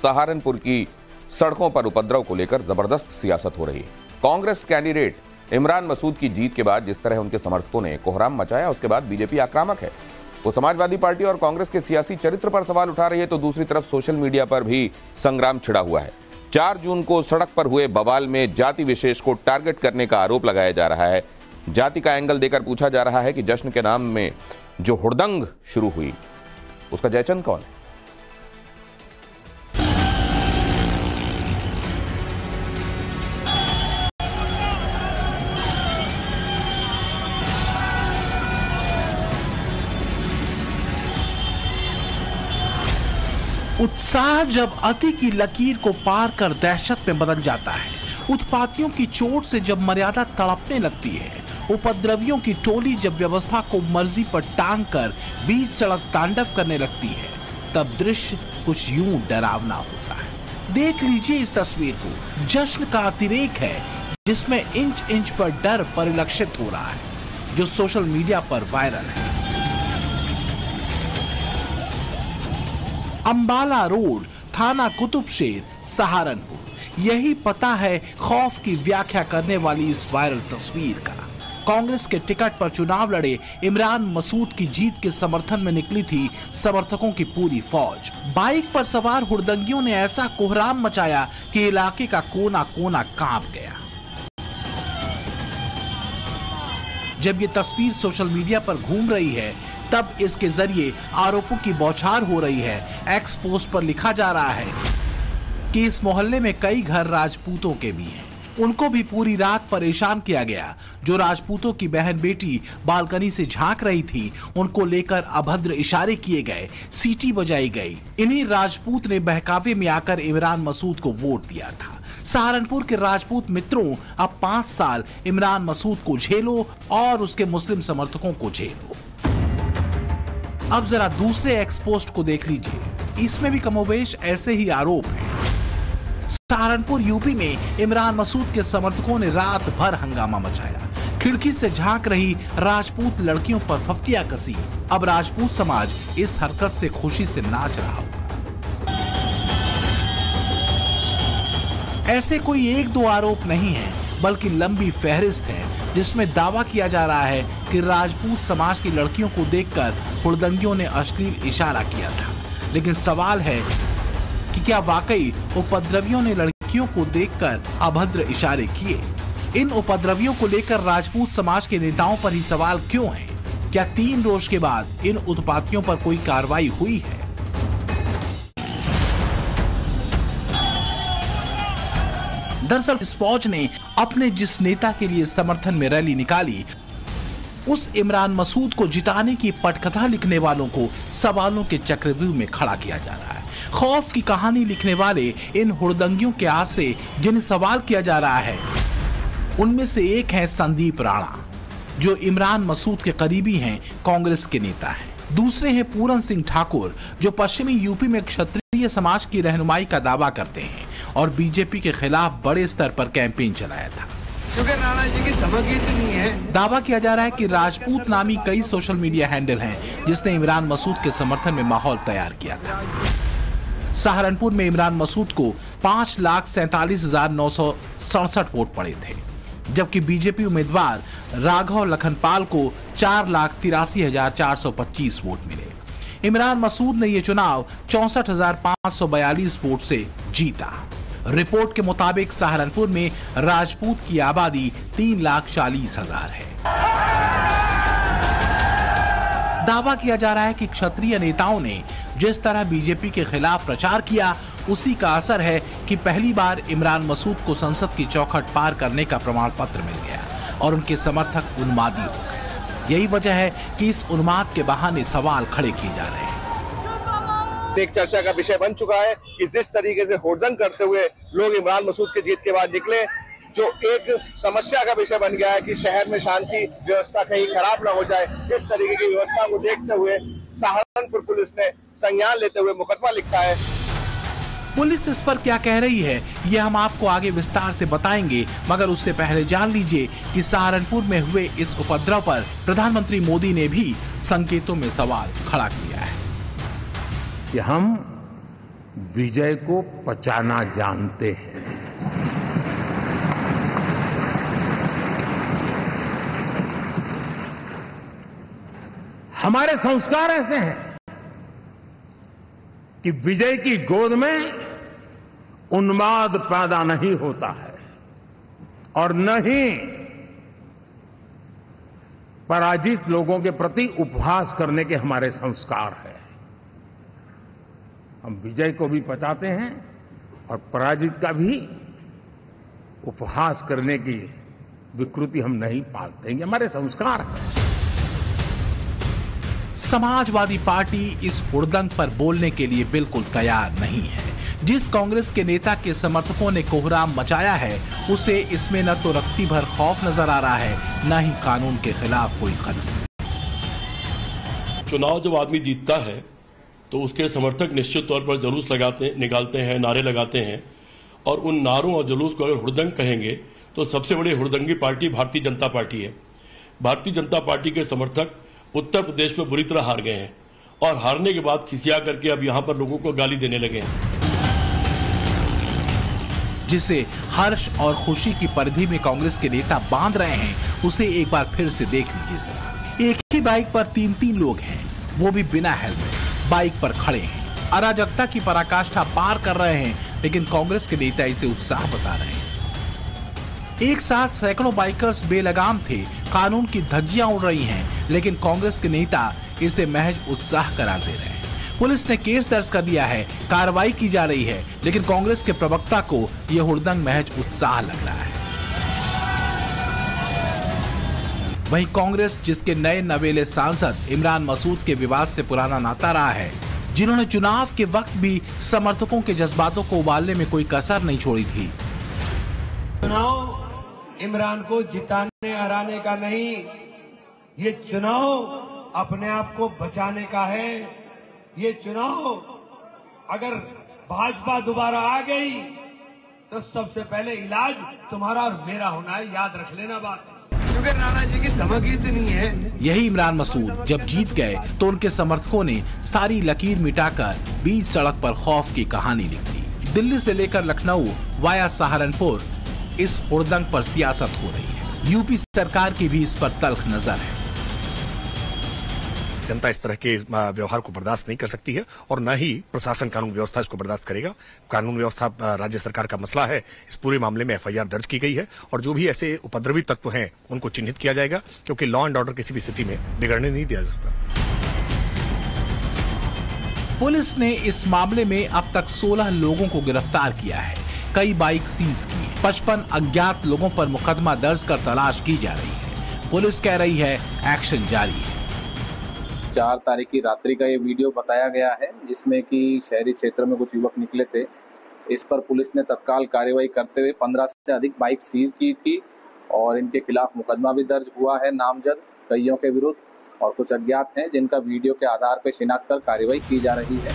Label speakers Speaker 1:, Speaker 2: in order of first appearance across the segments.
Speaker 1: सहारनपुर की सड़कों पर उपद्रव को लेकर जबरदस्त सियासत हो रही है। कांग्रेस कैंडिडेट इमरान मसूद की जीत के बाद जिस तरह उनके समर्थकों ने कोहराम मचाया, उसके बाद बीजेपी आक्रामक है। वो समाजवादी पार्टी और कांग्रेस के सियासी चरित्र पर सवाल उठा रही है, तो दूसरी तरफ सोशल मीडिया पर भी संग्राम छिड़ा हुआ है। 4 जून को सड़क पर हुए बवाल में जाति विशेष को टारगेट करने का आरोप लगाया जा रहा है। जाति का एंगल देकर पूछा जा रहा है कि जश्न के नाम में जो हुड़दंग शुरू हुई उसका जयचंद कौन है?
Speaker 2: उत्साह जब अति की लकीर को पार कर दहशत में बदल जाता है, उत्पातियों की चोट से जब मर्यादा तड़पने लगती है, उपद्रवियों की टोली जब व्यवस्था को मर्जी पर टांग कर बीच सड़क तांडव करने लगती है, तब दृश्य कुछ यूं डरावना होता है। देख लीजिए इस तस्वीर को। जश्न का अतिरेक है जिसमें इंच इंच पर डर परिलक्षित हो रहा है, जो सोशल मीडिया पर वायरल है। अंबाला रोड, थाना कुतुबशेर, सहारनपुर, यही पता है खौफ की व्याख्या करने वाली इस वायरल तस्वीर का। कांग्रेस के टिकट पर चुनाव लड़े इमरान मसूद की जीत के समर्थन में निकली थी समर्थकों की पूरी फौज। बाइक पर सवार हुड़दंगियों ने ऐसा कोहराम मचाया कि इलाके का कोना कोना कांप गया। जब ये तस्वीर सोशल मीडिया पर घूम रही है, तब इसके जरिए आरोपों की बौछार हो रही है। एक्स पोस्ट पर लिखा जा रहा है कि इस मोहल्ले में कई घर राजपूतों के भी हैं। उनको भी पूरी रात परेशान किया गया। जो राजपूतों की बहन बेटी बालकनी से झांक रही थी, उनको लेकर अभद्र इशारे किए गए, सीटी बजाई गई। इन्हीं राजपूत ने बहकावे में आकर इमरान मसूद को वोट दिया था। सहारनपुर के राजपूत मित्रों, अब 5 साल इमरान मसूद को झेलो और उसके मुस्लिम समर्थकों को झेलो। अब जरा दूसरे एक्स पोस्ट को देख लीजिए, इसमें भी कमोबेश ऐसे ही आरोप हैं। सहारनपुर यूपी में इमरान मसूद के समर्थकों ने रात भर हंगामा मचाया। खिड़की से झांक रही राजपूत लड़कियों पर फफ्तियां कसी। अब राजपूत समाज इस हरकत से खुशी से नाच रहा होगा। ऐसे कोई 1-2 आरोप नहीं है, बल्कि लंबी फहरिस्त है जिसमें दावा किया जा रहा है कि राजपूत समाज की लड़कियों को देखकर हुड़दंगियों ने अश्लील इशारा किया था। लेकिन सवाल है कि क्या वाकई उपद्रवियों ने लड़कियों को देखकर अभद्र इशारे किए? इन उपद्रवियों को लेकर राजपूत समाज के नेताओं पर ही सवाल क्यों है? क्या 3 रोज के बाद इन उत्पातियों पर कोई कार्रवाई हुई है? दरअसल इस फौज ने अपने जिस नेता के लिए समर्थन में रैली निकाली, उस इमरान मसूद को जिताने की पटकथा लिखने वालों को सवालों के चक्रव्यूह में खड़ा किया जा रहा है। खौफ की कहानी लिखने वाले इन हुड़दंगियों के आसरे जिन्हें सवाल किया जा रहा है, उनमें से एक है संदीप राणा, जो इमरान मसूद के करीबी हैं, कांग्रेस के नेता हैं। दूसरे हैं पूरन सिंह ठाकुर, जो पश्चिमी यूपी में क्षत्रिय समाज की रहनुमाई का दावा करते हैं और बीजेपी के खिलाफ बड़े स्तर पर कैंपेन चलाया था।
Speaker 3: राणा जी की धमक इतनी है।
Speaker 2: दावा किया जा रहा है कि राजपूत नामी कई सोशल मीडिया हैंडल हैं जिसने इमरान मसूद के समर्थन में माहौल तैयार किया था। सहारनपुर में इमरान मसूद को 5,47,967 वोट पड़े थे, जबकि बीजेपी उम्मीदवार राघव लखनपाल को 4,83,425 वोट मिले। इमरान मसूद ने ये चुनाव 64,542 वोट से जीता। रिपोर्ट के मुताबिक सहारनपुर में राजपूत की आबादी 3,40,000 है। दावा किया जा रहा है कि क्षत्रिय नेताओं ने जिस तरह बीजेपी के खिलाफ प्रचार किया, उसी का असर है कि पहली बार इमरान मसूद को संसद की चौखट पार करने का प्रमाण पत्र मिल गया और उनके समर्थक उन्मादी हो गए। यही वजह है कि इस उन्माद के बहाने सवाल खड़े किए जा रहे हैं।
Speaker 4: एक चर्चा का विषय बन चुका है कि जिस तरीके से हुड़दंग करते हुए लोग इमरान मसूद की जीत के बाद निकले, जो एक समस्या का विषय बन गया है कि शहर में शांति व्यवस्था कहीं खराब ना हो जाए, इस तरीके की व्यवस्था को देखते हुए सहारनपुर पुलिस ने संज्ञान लेते हुए मुकदमा लिखा है।
Speaker 2: पुलिस इस पर क्या कह रही है, ये हम आपको आगे विस्तार से बताएंगे, मगर उससे पहले जान लीजिए कि सहारनपुर में हुए इस उपद्रव पर प्रधानमंत्री मोदी ने भी संकेतों में सवाल खड़ा किया है
Speaker 3: कि हम
Speaker 5: विजय को पचाना जानते हैं। हमारे संस्कार ऐसे हैं कि विजय की गोद में उन्माद पैदा नहीं होता है और न ही पराजित लोगों के प्रति उपहास करने के हमारे संस्कार हैं। हम विजय को भी पचाते हैं और पराजित का भी उपहास करने की विकृति हम नहीं पालते, ये हमारे संस्कार हैं।
Speaker 2: समाजवादी पार्टी इस हुड़दंग पर बोलने के लिए बिल्कुल तैयार नहीं है। जिस कांग्रेस के नेता के समर्थकों ने कोहराम मचाया है उसे इसमें न तो रत्ती भर खौफ नजर आ रहा है, न ही कानून के खिलाफ कोई कदम।
Speaker 6: चुनाव जब आदमी जीतता है तो उसके समर्थक निश्चित तौर पर जुलूस निकालते हैं, नारे लगाते हैं, और उन नारों और जुलूस को अगर हुड़दंग कहेंगे तो सबसे बड़ी हुड़दंगी पार्टी भारतीय जनता पार्टी है। भारतीय जनता पार्टी के समर्थक उत्तर प्रदेश में बुरी तरह हार गए हैं और हारने के बाद खिसिया करके अब यहां पर लोगों को गाली देने लगे हैं।
Speaker 2: जिसे हर्ष और खुशी की परिधि में कांग्रेस के नेता बांध रहे हैं उसे एक बार फिर से देख लीजिए जरा। एक ही बाइक पर 3-3 लोग हैं, वो भी बिना हेलमेट, बाइक पर खड़े हैं, अराजकता की पराकाष्ठा पार कर रहे हैं, लेकिन कांग्रेस के नेता इसे उत्साह बता रहे हैं। एक साथ सैकड़ों बाइकर्स बेलगाम थे, कानून की धज्जियां उड़ रही हैं, लेकिन कांग्रेस के नेता इसे महज उत्साह करार दे रहे हैं। पुलिस ने केस दर्ज कर दिया है, कार्रवाई की जा रही है, लेकिन कांग्रेस के प्रवक्ता को यह हुड़दंग महज उत्साह लग रहा है। वहीं कांग्रेस, जिसके नए नवेले सांसद इमरान मसूद के विवाद से पुराना नाता रहा है, जिन्होंने चुनाव के वक्त भी समर्थकों के जज्बातों को उबालने में कोई कसर नहीं छोड़ी थी।
Speaker 3: चुनाव इमरान को जिताने हराने का नहीं, ये चुनाव अपने आप को बचाने का है। ये चुनाव अगर भाजपा दोबारा आ गई तो सबसे पहले इलाज तुम्हारा और मेरा होना है, याद रख लेना बात। क्योंकि राणा जी की धमक इतनी है।
Speaker 2: यही इमरान मसूद जब जीत गए तो उनके समर्थकों ने सारी लकीर मिटाकर बीच सड़क पर खौफ की कहानी लिख दी। दिल्ली से लेकर लखनऊ वाया सहारनपुर इस हुड़दंग पर सियासत हो रही है। यूपी सरकार की भी इस पर तल्ख नजर है।
Speaker 7: जनता इस तरह के व्यवहार को बर्दाश्त नहीं कर सकती है और न ही प्रशासन कानून व्यवस्था इसको बर्दाश्त करेगा। कानून व्यवस्था राज्य सरकार का मसला है। इस पूरे मामले में एफआईआर दर्ज की गई है और जो भी ऐसे उपद्रवी तत्व हैं उनको चिन्हित किया जाएगा, क्योंकि लॉ एंड ऑर्डर किसी भी स्थिति में बिगड़ने नहीं दिया जा सकता।
Speaker 2: पुलिस ने इस मामले में अब तक 16 लोगों को गिरफ्तार किया है, कई बाइक सीज की, 55 अज्ञात लोगों पर मुकदमा दर्ज कर तलाश की जा रही है। पुलिस कह रही है एक्शन जारी है।
Speaker 8: 4 तारीख की रात्रि का ये वीडियो बताया गया है जिसमें कि शहरी क्षेत्र में कुछ युवक निकले थे। इस पर पुलिस ने तत्काल कार्रवाई करते हुए 15 से अधिक बाइक सीज की थी और इनके खिलाफ मुकदमा भी दर्ज हुआ है नामजद कईयों के विरुद्ध, और कुछ अज्ञात हैं जिनका वीडियो के आधार पर शिनाख्त कर कार्रवाई की जा रही है।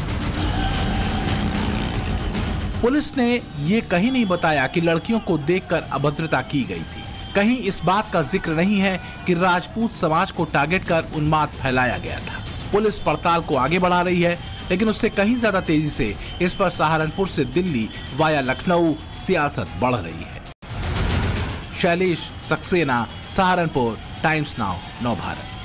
Speaker 2: पुलिस ने ये कहीं नहीं बताया कि लड़कियों को देखकर अभद्रता की गई थी। कहीं इस बात का जिक्र नहीं है कि राजपूत समाज को टारगेट कर उन्माद फैलाया गया था। पुलिस पड़ताल को आगे बढ़ा रही है, लेकिन उससे कहीं ज्यादा तेजी से इस पर सहारनपुर से दिल्ली वाया लखनऊ सियासत बढ़ रही है। शैलेश सक्सेना, सहारनपुर, टाइम्स नाउ, नव भारत।